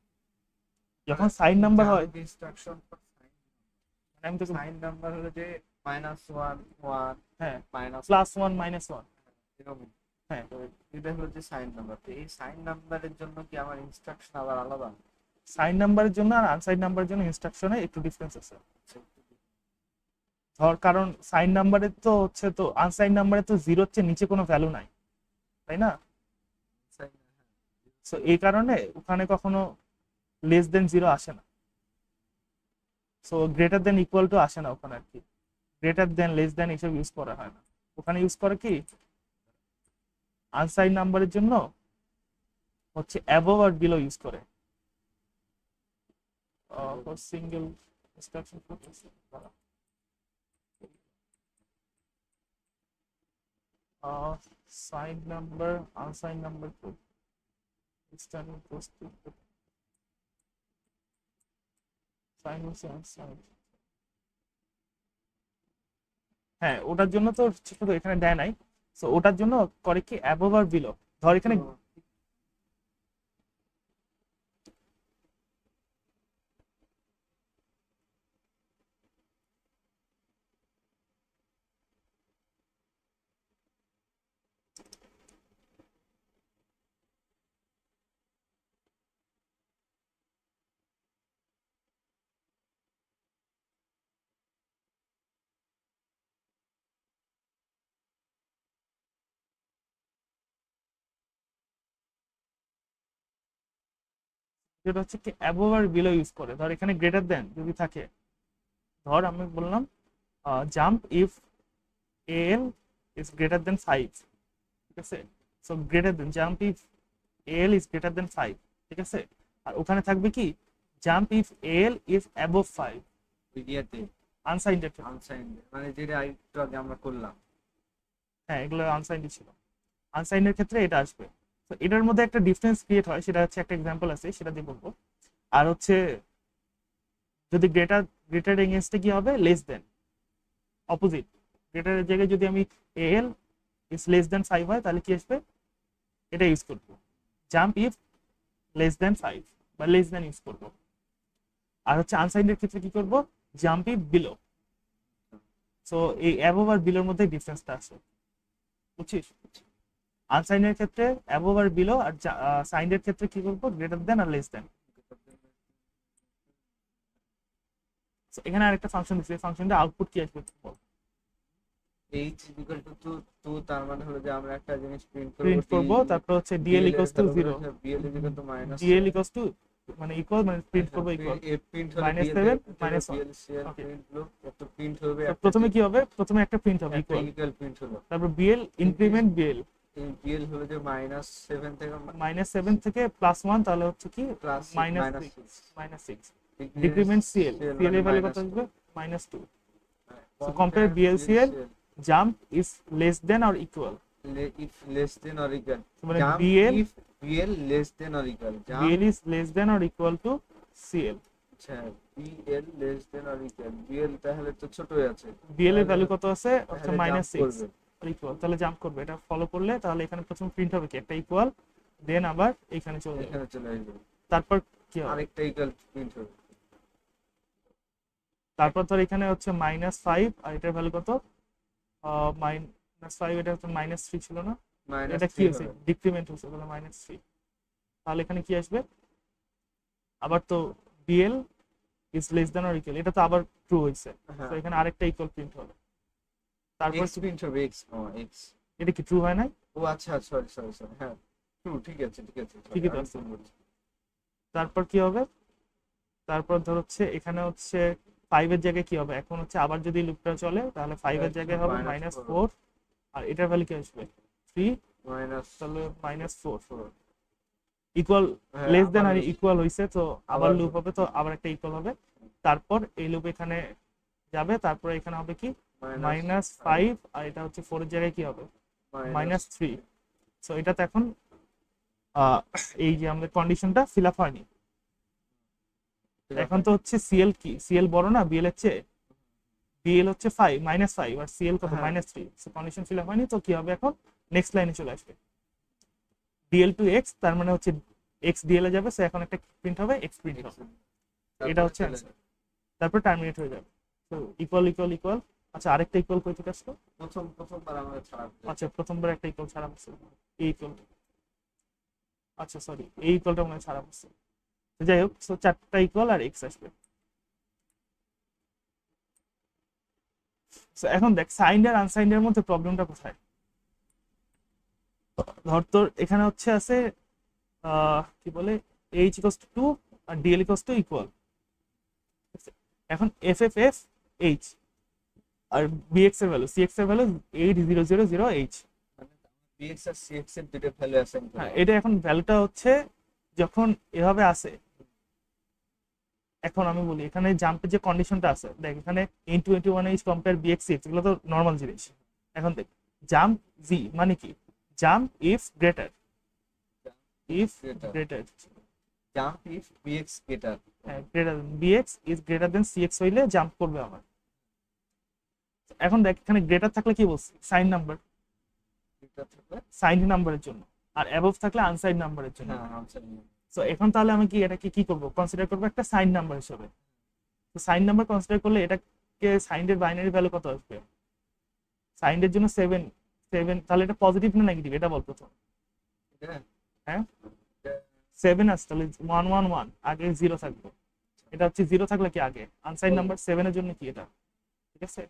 যখন সাইন নাম্বার হয়, ইনস্ট্রাকশন মানে আমি তো সাইন নাম্বার হলো যে -1 1 হ্যাঁ মাইনাস +1 -1, এরকম। হ্যাঁ তো এটা হলো যে সাইন নাম্বার। তো এই সাইন নাম্বারের জন্য কি আমার ইনস্ট্রাকশন আবার আলাদা? সাইন নাম্বারের জন্য আর আনসাইন নাম্বারের জন্য ইনস্ট্রাকশনে একটু ডিফারেন্স আছে। ধর কারণ সাইন নাম্বারে তো হচ্ছে, তো আনসাইন নাম্বারে তো জিরোর চেয়ে নিচে কোনো ভ্যালু নাই, তাই না? সো এই কারণে ওখানে কখনো লেস দেন জিরো আসে না, so greater than equal to আসে না ওখানে আর কি, গ্রেটার দেন, লেস দেন এসব ইউজ করা হয় না ওখানে। ইউজ করে কি আনসাইন নাম্বারের জন্য হচ্ছে অ্যাবভ আর বিলো ইউজ করে। Single instruction sign number, unsign number external posting sign হচ্ছে unsigned, হ্যাঁ, ওটার জন্য তো শুধু এখানে দেয় নাই। সো ওটার জন্য করে কি অ্যাবোভ আর বিলো। ধর এখানে যেটা হচ্ছে কি অ্যাবোভ আর বিলো ইউজ করে। ধর এখানে গ্রেটার দেন যদি থাকে, ধর আমি বললাম jump if L is greater দেন 5, ঠিক আছে। So greater than jump if L is greater দেন 5, ঠিক আছে। আর ওখানে থাকবে কি jump if L is above 5, ইয়াতে আনসাইন্ডেড। আনসাইন্ড মানে যেটা একটু আগে আমরা করলাম। হ্যাঁ, এগুলো আনসাইন্ডেড ছিল। আনসাইন্ডের ক্ষেত্রে এটা আসবে। তো এটার মধ্যে একটা ডিফারেন্স ক্রিয়েট হয়, সেটা হচ্ছে একটা এক্সাম্পল আছে সেটা দিয়ে বলবো। আর হচ্ছে যদি গ্রেটার গ্রেটার এগেইনস্টে কি হবে লেস দেন, অপোজিট। গ্রেটারের জায়গায় যদি আমি এল ইজ লেস দেন 5 হয় তাহলে কি আসবে, এটা ইউজ করবো। জাম্প ইফ লেস দেন 5 বা লেস দেন ইউজ করবো। আর হচ্ছে আনসাইন্ডের ক্ষেত্রে কি করব, জাম্প ইফ বিলো। সো এই অ্যাবোভ আর বিলোর মধ্যে ডিফারেন্সটা আছে, বুঝছিস। আনসাইন্ডের ক্ষেত্রে অ্যাবোভ আর বিলো, আর সাইন্ডের ক্ষেত্রে কি করবো গ্রেটার দেন আর লেস দেন। এখানে আরেকটা ফাংশন দিচ্ছে, এই ফাংশনটা আউটপুট কি আসবে বল। এইচ ইকুয়াল টু 2 তার মানে হলো যে আমরা একটা জিনিস প্রিন্ট প্রিন্ট করব, তারপর হচ্ছে DL equals to 0, BL equal to minus DL equals to মানে ইকুয়াল মানে প্রিন্ট করব ইকুয়াল প্রিন্ট হলো -7 -1। ওকে, প্রিন্ট হলো তো প্রিন্ট হবে তো প্রথমে কি হবে, প্রথমে একটা প্রিন্ট হবে ইকুয়াল, ইকুয়াল প্রিন্ট হলো। তারপর বিএল ইনক্রিমেন্ট বিএল, বিএল হলো যে -7 থেকে -7 থেকে +1 তাহলে হচ্ছে কি প্লাস -6 ডিক্রিমেন্ট সিএল, সিএল এর ভ্যালু কত আসবে -2। So compare BL CL, jump is less than or equal, if less than or equal মানে jump BL if BL less than or equal jump BL is less than or equal to CL. আচ্ছা BL less than or equal BL তাহলে তো ছোটই আছে, BL এর value কত আছে হচ্ছে তাহলে jump -6 করবে। আর ইকুয়াল, তাহলে জাম্প করবে। এটা ফলো করলে তাহলে এখানে প্রথম প্রিন্ট হবে কি একটা ইকুয়াল, দেন আবার এখানে চলে যাবে, এখানে চলে আসবে তারপর কি হবে, আরেকটা ইকুয়াল প্রিন্ট হবে। তারপর ধর এখানে হচ্ছে -5 আর এটার ভ্যালু কত -5, এটা হচ্ছে -3 ছিল না, এটা কি হয়েছে ডিক্রিমেন্ট হয়েছে তাহলে -3। তাহলে এখানে কি আসবে, আবার তো BL is less than or equal, এটা তো আবার ট্রু হয়েছে, তো এখানে আরেকটা ইকুয়াল প্রিন্ট হবে। তারপর x প্রিন্ট হবে x x এটা কি ট্রু হয় নাই, ও আচ্ছা সরি সরি সরি হ্যাঁ ট্রু ঠিক আছে ঠিক আছে ঠিকই তো আছে। তারপর কি হবে, তারপর ধর হচ্ছে এখানে হচ্ছে 5 এর জায়গায় কি হবে, এখন হচ্ছে আবার যদি লুপটা চলে তাহলে 5 এর জায়গায় হবে -4, আর এটার ভ্যালু কি আসবে 3, মাইনাস তাহলে -4 ইকুয়াল লেস দেন আর ইকুয়াল হইছে, তো আবার লুপ হবে, তো আবার একটা ইকুয়াল হবে। তারপর এই লুপ এখানে যাবে, তারপর এখানে হবে কি -5, আর এটা হচ্ছে 4 এর জায়গায় কি হবে -3। সো এটাতে এখন এই যে আমাদের কন্ডিশনটা ফিল আপ হয়নি। এখন তো হচ্ছে সিএল কি, সিএল বড় না বিএল এর চেয়ে, বিএল হচ্ছে -5 আর সিএল কত -3, সো কন্ডিশন ফিল আপ হয়নি। তো কি হবে এখন নেক্সট লাইনে চলে আসবে ডিএল টু এক্স, তার মানে হচ্ছে এক্স ডিএল এ যাবে, সো এখন একটা প্রিন্ট হবে এক্স প্রিন্ট হবে, এটা হচ্ছে অ্যানসার। তারপর টার্মিনেট হয়ে যাবে, তো ইকুয়াল ইকুয়াল ইকুয়াল। আচ্ছা আরেকটা ইকুয়াল কই থেকে আসলো, প্রথমবার আমরা ছাড়া আচ্ছা প্রথমবার একটা ইকুয়াল ছাড়া পড়ছে, এই ইকুয়াল, আচ্ছা সরি এই ইকুয়ালটা মনে হয় ছাড়া পড়ছে। তো যাই হোক, সো 4টা ইকুয়াল আর এক্স আসবে। সো এখন দেখ সাইন্ড আর আনসাইন্ড এর মধ্যে প্রবলেমটা কোথায়। ধর তোর এখানে হচ্ছে আছে কি বলে এইচ ইকুয়ালস টু 2 আর ডিএল ইকুয়ালস টু ইকুয়াল। এখন এফ এফ এফ এইচ আর বিএক্স এর ভ্যালু সিএক্স এর ভ্যালু 8000h। bx আর cx এর দুটো ভ্যালু অ্যাসাইন করা হ্যাঁ, এটা এখন ভ্যালুটা হচ্ছে যখন এভাবে আসে, এখন আমি বলি এখানে জাম্পের যে কন্ডিশনটা আছে, দেখ এখানে n21h কম্পেয়ার bx cx এগুলো তো নরমাল জিনিস। এখন দেখ জাম্প জি মানে কি, jump if greater, if greater jump if bx greater হ্যাঁ greater bx is greater then cx হইলে জাম্প করবে আমার। এখন দেখ এখানে গ্রেটার থাকলে কি বলছি, সাইন নাম্বার, এটা থাকলে সাইন নাম্বারের জন্য, আর অ্যাবভ থাকলে আনসাইন নাম্বারের জন্য। হ্যাঁ আনসার সো এখন তাহলে আমি কি এটাকে কি করব, কনসিডার করবো একটা সাইন নাম্বার হিসেবে। তো সাইন নাম্বার কনসিডার করলে এটাকে সাইনের বাইনারি ভ্যালু কত আসবে, সাইনের জন্য 7 7, তাহলে এটা পজিটিভ না নেগেটিভ এটা বল প্রথম। এটা হ্যাঁ 7 আসছে, তাহলে 1 1 1 আগে 0 থাকবে, এটা হচ্ছে 0 থাকলে কি আগে আনসাইন নাম্বার 7 এর জন্য কি এটা, ঠিক আছে।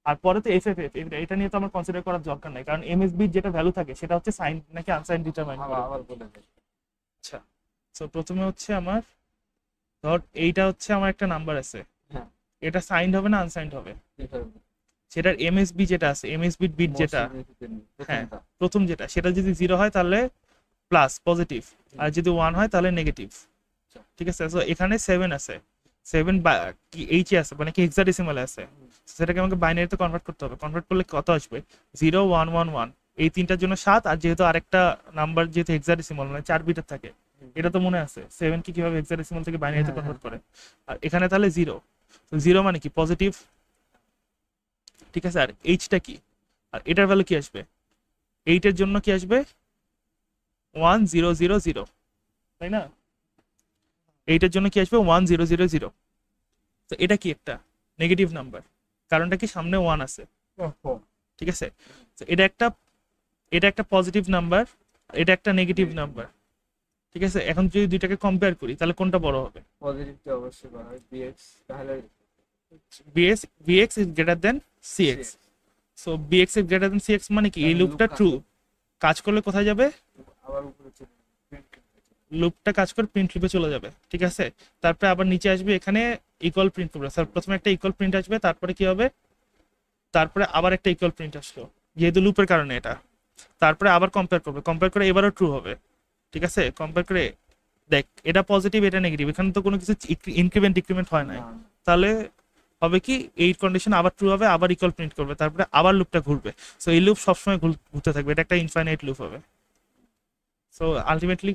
আর পরে তো এফএফএফ, এটা নিয়ে তো আমার কনসিডার করার দরকার নাই, কারণ এমএসবি যেটা ভ্যালু থাকে সেটা হচ্ছে সাইন নাকি আনসাইন ডিটারমাইন করে। আবার বলে দে। আচ্ছা, সো প্রথমে হচ্ছে আমার ধর এইটা হচ্ছে আমার একটা নাম্বার আছে, হ্যাঁ এটা সাইন্ড হবে না আনসাইন্ড হবে, এটা সেটার এমএসবি যেটা আছে, এমএসবি বিট যেটা, হ্যাঁ প্রথমটা প্রথম যেটা, সেটা যদি 0 হয় তাহলে প্লাস পজিটিভ, আর যদি 1 হয় তাহলে নেগেটিভ, ঠিক আছে। সো এখানে 7 আছে, 7 কি এইচ আছে মানে কি হেক্সাডেসিমালে আছে, সেটাকে আমাকে বাইনারিতে কনভার্ট করতে হবে। কনভার্ট করলে কত আসবে, 0 1 1 1, এই তিনটার জন্য 7, আর যেহেতু আরেকটা নাম্বার যেহেতু হেক্সাডেসিমাল মানে 4 বিটের থাকে, এটা তো মনে আছে 7 কি কিভাবে হেক্সাডেসিমাল থেকে বাইনারিতে হ্যাঁ, কনভার্ট করে। আর এখানে তাহলে 0, তো 0 মানে কি পজিটিভ, ঠিক আছে। আর এইচটা কি, আর এটার ভ্যালু কি আসবে, 8 এর জন্য কি আসবে 1 0 0 0, তাই না, 8 এর জন্য কি আসবে 1 0 0 0। তো এটা কি একটা নেগেটিভ নাম্বার, কারণটা কি সামনে 1 আছে, ওহো ঠিক আছে। তো এটা একটা পজিটিভ নাম্বার, এটা একটা নেগেটিভ নাম্বার, ঠিক আছে। এখন যদি দুইটাকে কম্পেয়ার করি তাহলে কোনটা বড় হবে, পজিটিভটা অবশ্যই করা হয় বিএক্স তাহলে bx is greater than cx, so bx is greater than cx মানে কি এই তাহলে লুপটা loop ট্রু, কাজ করলে কোথায় যাবে, আবার উপরে চলে লুপটা কাজ করে প্রিন্ট লুপে চলে যাবে, ঠিক আছে। তারপরে আবার নিচে আসবে, এখানে ইকুয়াল প্রিন্ট করবে, স্যার প্রথমে একটা ইকুয়াল প্রিন্ট আসবে, তারপরে কি হবে, তারপরে আবার একটা ইকুয়াল প্রিন্ট আসলো যেহেতু লুপের কারণে এটা, তারপরে আবার কম্পেয়ার করবে, কম্পেয়ার করে এবারও ট্রু হবে, ঠিক আছে। কম্পেয়ার করে দেখ এটা পজিটিভ এটা নেগেটিভ, এখানে তো কোনো কিছু ইনক্রিমেন্ট ডিক্রিমেন্ট হয় না, না তাহলে হবে কি এই কন্ডিশন আবার ট্রু হবে, আবার ইকুয়াল প্রিন্ট করবে, তারপরে আবার লুপটা ঘুরবে। সো এই লুপ সবসময় ঘুরতে থাকবে, এটা একটা ইনফাইনাইট লুপ হবে। সো আলটিমেটলি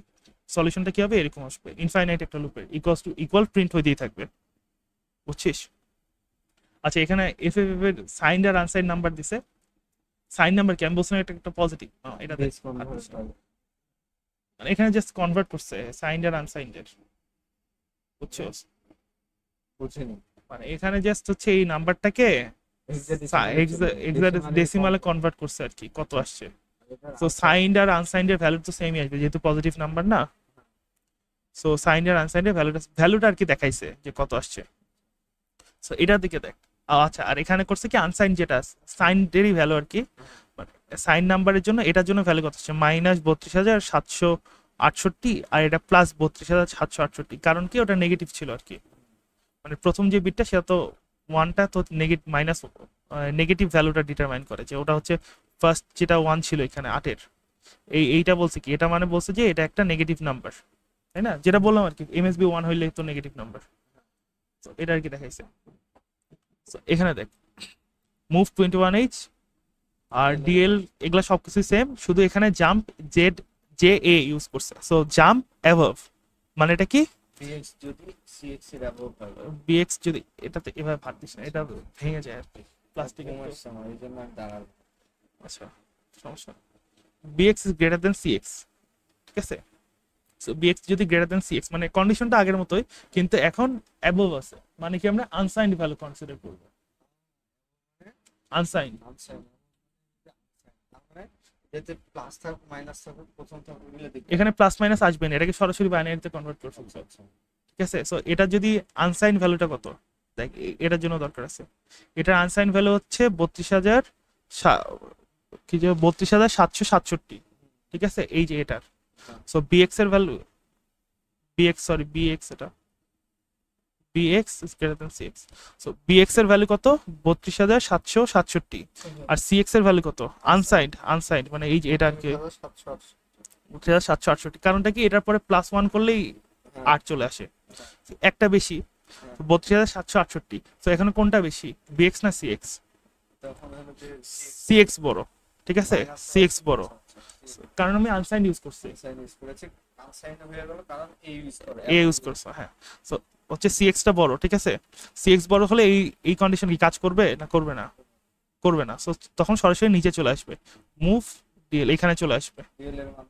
সলিউশনটা কি হবে, এরকম আসবে, ইনফাইনাইট একটা লুপের ইকুয়াল প্রিন্ট হয়ে দিয়ে থাকবে, বুঝছিস। আচ্ছা এখানে এফ এফ এর সাইন আর আনসাইন নাম্বার দিছে, সাইন নাম্বার কি আমি বলছিলাম এটা একটা পজিটিভ, এটা দেখ, বেস কনভার্ট হবে মানে এখানে জাস্ট কনভার্ট করছে সাইন আর আনসাইন এর, বুঝছো, বুঝিনি মানে এখানে জাস্ট হচ্ছে এই নাম্বারটাকে ডেসিমালে কনভার্ট করছে আর কি, কত আসছে। সো সাইন্ড আর আনসাইন্ড এর ভ্যালু তো সেমই আসবে যেহেতু পজিটিভ নাম্বার না, সো সাইন্ড আর আনসাইন্ড এর ভ্যালুটা আর কি দেখাইছে যে কত আসছে। সো এটার দিকে দেখ, আচ্ছা আর এখানে করছে কি আনসাইন যেটা সাইন্ডেরই ভ্যালু আর কি, সাইন নাম্বারের জন্য এটার জন্য ভ্যালু কত আসছে -32,768, আর এটা +32,768, কারণ কি ওটা নেগেটিভ ছিল আর কি, মানে প্রথম যে বিটটা সেটা তো ওয়ানটা তো নেগেটিভ ভ্যালুটা ডিটারমাইন করে, যে ওটা হচ্ছে ফার্স্ট যেটা 1 ছিল এখানে 8-এর, এইটা বলছে কি, এটা মানে বলছে যে এটা একটা নেগেটিভ নাম্বার, তাই না, যেটা বললাম আর কি এমএসবি 1 হইলে তো নেগেটিভ নাম্বার, তো এটা আর কি দেখাইছে। So, এখানে দেখ মুভ 21H আর ডিএল এগুলা সবকিছু সেম, শুধু এখানে জাম্প জে এ ইউজ করছে, সো জাম্প অ্যাবভ মানে এটা কি বিএক্স যদি সিএক্স এর অ্যাবভ হয় বিএক্স যদি এটাতে এভাবে ভাবতিস না, এটা ভেঙে যায় আর কি প্লাস্টিক, সমস্যা হয় এই জন্য আর দাঁড়াল আচ্ছা সমস্যা, bx is greater then CX, ঠিক আছে। সো বিএক্স যদি গ্রেটার দেন সিএক্স মানে কন্ডিশনটা আগের মতোই, কিন্তু এখন অ্যাবভ আছে, মানে কি আমরা আনসাইন্ড ভ্যালু কনসিডার করব, আনসাইন্ড, আচ্ছা তারপরে যেতে প্লাস থাক মাইনাস থাক প্রথম থাক মিলে দেখি এখানে প্লাস মাইনাস আসবে না, এটাকে সরাসরি বাইনারিতে কনভার্ট করে ফেলছে, ঠিক আছে। সো এটা যদি আনসাইন ভ্যালুটা কত দেখ, এটার জন্য দরকার আছে, এটার আনসাইন ভ্যালু হচ্ছে 32,767, ঠিক আছে, এই যে এটার। সো বিএক্স এর ভ্যালু বিএক্স এটা bx is greater then CX, so bx এর ভ্যালু কত 32,767, আর সিএক্স এর ভ্যালু কত আনসাইন্ড মানে এই যে এটা আর কি 768, কারণটা কি এটার পরে +1 করলেই 8 চলে আসে, একটা বেশি, 32,768, তো এখানে কোনটা বেশি বিএক্স না সিএক্স, তখন হলো যে সিএক্স বড়, ঠিক আছে, সিএক্স বড়, কারণ আমি আনসাইন ইউজ করছি, সাইন ইউজ করেছে সাইন হয়ে গেল কারণ এ ইউজ করে এ ইউজ করছে, হ্যাঁ। সো হচ্ছে সিএক্স টা বড়, ঠিক আছে, সিএক্স বড় হলে এই কন্ডিশন কি কাজ করবে না করবে না, করবে না, সো তখন সরাসরি নিচে চলে আসবে, মুভ ডিএল এখানে চলে আসবে ডিএল এর মান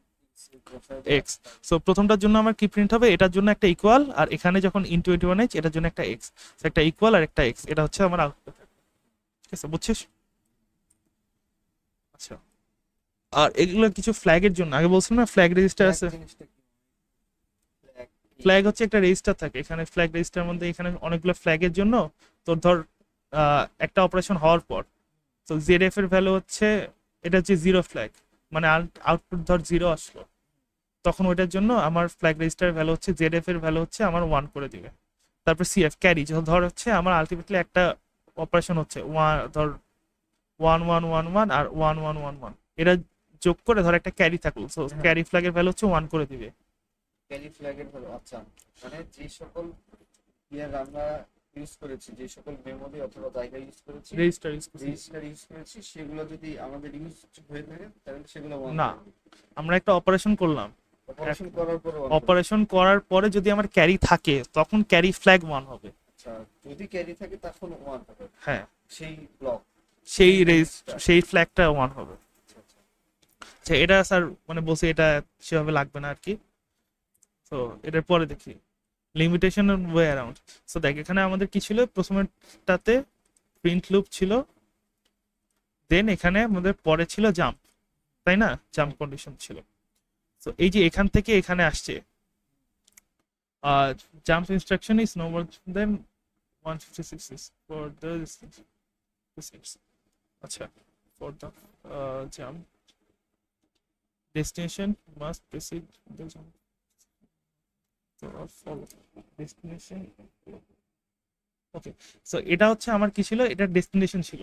এক্স। সো প্রথমটার জন্য আমার কি প্রিন্ট হবে, এটার জন্য একটা ইকুয়াল, আর এখানে যখন ইন 21h এটার জন্য একটা এক্স, একটা ইকুয়াল আর একটা এক্স, এটা হচ্ছে আমার আউটপুট। ঠিক আছে, বুঝছিস? আচ্ছা, আর এগুলো কিছু ফ্ল্যাগের জন্য, আগে বলছিলাম না ফ্ল্যাগ রেজিস্টার আছে। জিনিসটা কি ফ্ল্যাগ হচ্ছে একটা রেজিস্টার থাকে, এখানে ফ্ল্যাগ রেজিস্টার মধ্যে এখানে অনেকগুলো ফ্ল্যাগের জন্য তোর ধর একটা অপারেশন হওয়ার পর তো জেড এর ভ্যালু হচ্ছে, এটা হচ্ছে জিরো ফ্ল্যাগ, মানে আউটপুট ধর জিরো আসলো, তখন ওইটার জন্য আমার ফ্ল্যাগ রেজিস্টার ভ্যালু হচ্ছে জেড এর ভ্যালু হচ্ছে আমার 1 করে দিবে। তারপর সিএফ ক্যারি, ধর হচ্ছে আমার আলটিমেটলি একটা অপারেশন হচ্ছে ধর 1111 আর 1111, এটা যোগ করে ধর একটা ক্যারি থাকলো, সো হ্যাঁ। ক্যারি ফ্ল্যাগের ভ্যালু হচ্ছে 1 করে দিবে। ক্যারি ফ্ল্যাগের হলো আচ্ছা, মানে যে সকল ইয়ার আমরা ইউজ করেছি, যে সকল মেমোরি অথবা জায়গা ইউজ করেছি, রেজিস্টার ইউজ করছি রেজিস্টার ইউজ করেছি, সেগুলো যদি আমাদের ইউজ হয়ে থাকে তাহলে সেগুলো না, আমরা একটা অপারেশন করলাম, অপারেশন করার পর অপারেশন করার পরে যদি আমার ক্যারি থাকে তখন ক্যারি ফ্ল্যাগ 1 হবে। আচ্ছা, যদি ক্যারি থাকে তখন 1 হবে, হ্যাঁ, সেই ব্লক সেই register। সেই ফ্ল্যাগটা 1 হবে। আচ্ছা, আচ্ছা। আচ্ছা, এটা স্যার মানে বলছি এটা সেভাবে লাগবে না আর কি। তো এটার পরে দেখি লিমিটেশন ওয়ে অ্যারাউন্ড। সো দেখ এখানে আমাদের কি ছিল, প্রথমেরটাতে প্রিন্ট লুপ ছিল, দেন এখানে আমাদের পরে ছিল জাম্প, তাই না? জাম্প কন্ডিশন ছিল। সো এই যে এখান থেকে এখানে আসছে, jump instruction is no more than 156 for the আচ্ছা, for the jump destination must precede the jump destination. Okay, so এটা হচ্ছে আমার কি ছিল, এটা ডেস্টিনেশন ছিল,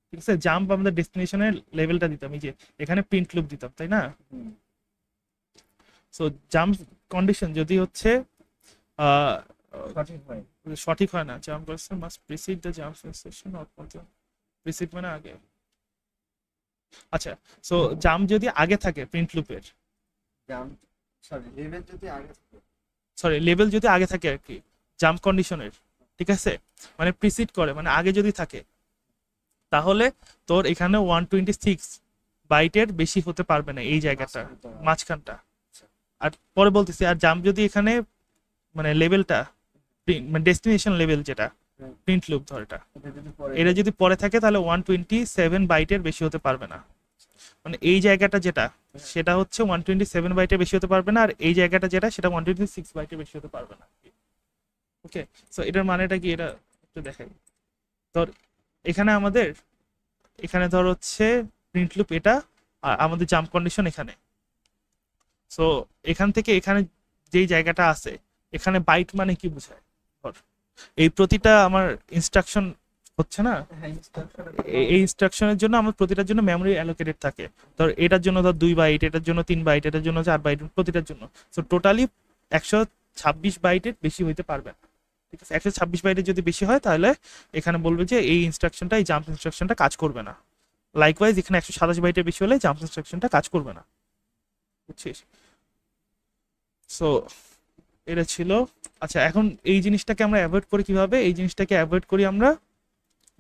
ঠিক আছে? জাম্প আমাদের ডেস্টিনেশনের লেভেলটা দিতাম, এই যে এখানে প্রিন্ট লুপ দিতাম, তাই না? হুম। সো জাম্প কন্ডিশন যদি হচ্ছে সঠিক হয় সঠিক হয় না, jump person must precede the jump section or precede মানে আগে। আচ্ছা, সো জাম্প যদি আগে থাকে প্রিন্ট লুপের, জাম্প সরি লেভেল যদি আগে থাকে, সরি লেভেল যদি আগে থাকে আর কি জাম্প কন্ডিশনের, ঠিক আছে? মানে প্রিসিড করে, মানে আগে যদি থাকে, তাহলে তোর এখানে 126 বাইটের বেশি হতে পারবে না এই জায়গাটা, মাঝখানটা। আর পরে বলতেছি, আর জাম্প যদি এখানে মানে লেভেলটা মানে ডেস্টিনেশন লেভেল যেটা হুম। প্রিন্ট লুপ ধর এটা, এটা যদি পরে এটা যদি পরে থাকে তাহলে 127 বাইটের বেশি হতে পারবে না, মানে এই জায়গাটা যেটা সেটা হচ্ছে 127 বাইটের বেশি হতে পারবে না, আর এই জায়গাটা যেটা সেটা 126 বাইটের বেশি হতে পারবে না। ওকে, সো এটার মানেটা কি এটা একটু দেখাই। ধর এখানে আমাদের এখানে ধর হচ্ছে প্রিন্ট লুপ এটা, আর আমাদের জাম্প কন্ডিশন এখানে। সো এখান থেকে এখানে যেই জায়গাটা আছে, এখানে বাইট মানে কি বোঝায়, ধর এই প্রতিটা আমার ইনস্ট্রাকশন হচ্ছে না, হ্যাঁ instruction এই ইনস্ট্রাকশনের জন্য আমার প্রতিটার জন্য মেমোরি অ্যালোকেটেড থাকে। ধর এটার জন্য ধর 2 বাইট, এটার জন্য 3 বাইট, এটার জন্য 4 বাইট, প্রতিটার জন্য। সো টোটালি 126 বাইটের বেশি হইতে পারবে না, ঠিক আছে? 126 বাইটের যদি বেশি হয় তাহলে এখানে বলবে যে এই ইনস্ট্রাকশনটা, এই জাম্প ইনস্ট্রাকশনটা কাজ করবে না। লাইকওয়াইজ এখানে 127 বাইটের বেশি হলে জাম্প ইনস্ট্রাকশনটা কাজ করবে না, বুঝছিস? সো এটা ছিল। আচ্ছা, এখন এই জিনিসটাকে আমরা অ্যাভয়েড করি কিভাবে? এই জিনিসটাকে অ্যাভয়েড করি আমরা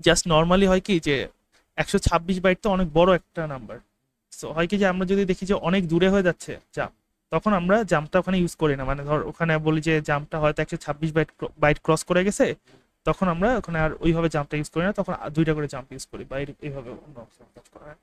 জাস্ট নর্মালি হয় কি যে 126 বাইট তো অনেক বড় একটা নাম্বার, সো হয় কি যে আমরা যদি দেখি যে অনেক দূরে হয়ে যাচ্ছে জাম্প, তখন আমরা জাম্পটা ওখানে ইউজ করি না, মানে ধর ওখানে বলি যে জাম্পটা হয়তো 126 বাইট ক্রস করে গেছে, তখন আমরা ওখানে আর ওইভাবে জাম্পটা ইউজ করি না, তখন দুইটা করে জাম্প ইউজ করি, বা এইভাবে অন্য কাজ করা হয়।